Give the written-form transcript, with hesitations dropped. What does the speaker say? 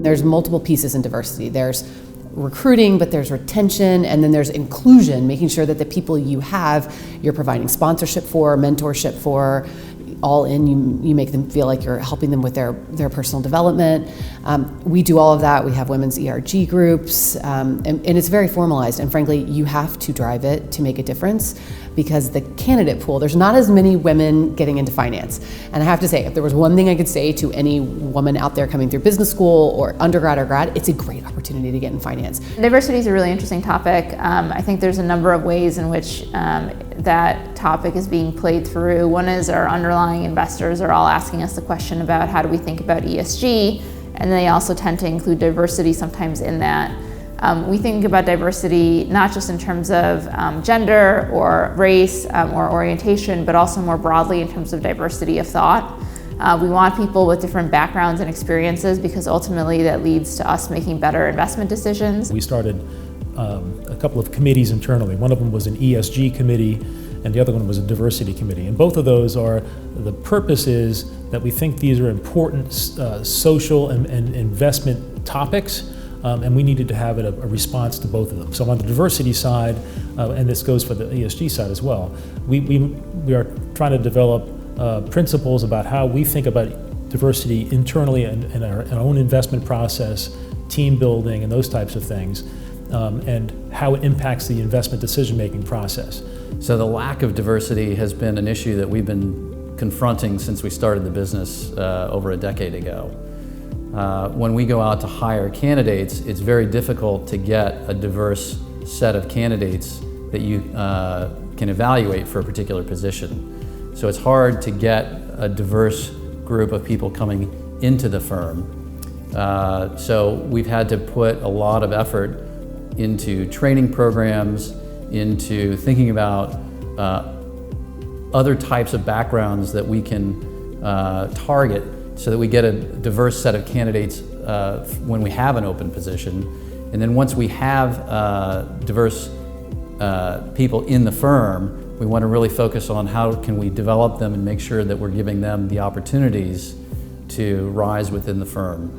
There's multiple pieces in diversity. There's recruiting, but there's retention, and then there's inclusion, making sure that the people you have, you're providing sponsorship for, mentorship for, all in, you make them feel like you're helping them with their personal development. We do all of that. We have women's ERG groups, and it's very formalized, and frankly, you have to drive it to make a difference, because the candidate pool, there's not as many women getting into finance. And I have to say, if there was one thing I could say to any woman out there coming through business school or undergrad or grad, it's a great opportunity to get in finance. Diversity is a really interesting topic. I think there's a number of ways in which that topic is being played through. One is our underlying investors are all asking us the question about how do we think about ESG, and they also tend to include diversity sometimes in that. We think about diversity not just in terms of gender or race or orientation, but also more broadly in terms of diversity of thought. We want people with different backgrounds and experiences, because ultimately that leads to us making better investment decisions. We started a couple of committees internally. One of them was an ESG committee, and the other one was a diversity committee. And both of those are, the purpose is that we think these are important social and investment topics, and we needed to have a response to both of them. So on the diversity side, and this goes for the ESG side as well, we are trying to develop principles about how we think about diversity internally in our own investment process, team building, and those types of things, and how it impacts the investment decision-making process. So the lack of diversity has been an issue that we've been confronting since we started the business over a decade ago. When we go out to hire candidates, it's very difficult to get a diverse set of candidates that you can evaluate for a particular position. So it's hard to get a diverse group of people coming into the firm. So we've had to put a lot of effort into training programs, into thinking about other types of backgrounds that we can target, so that we get a diverse set of candidates when we have an open position. And then once we have diverse people in the firm, we want to really focus on how can we develop them and make sure that we're giving them the opportunities to rise within the firm.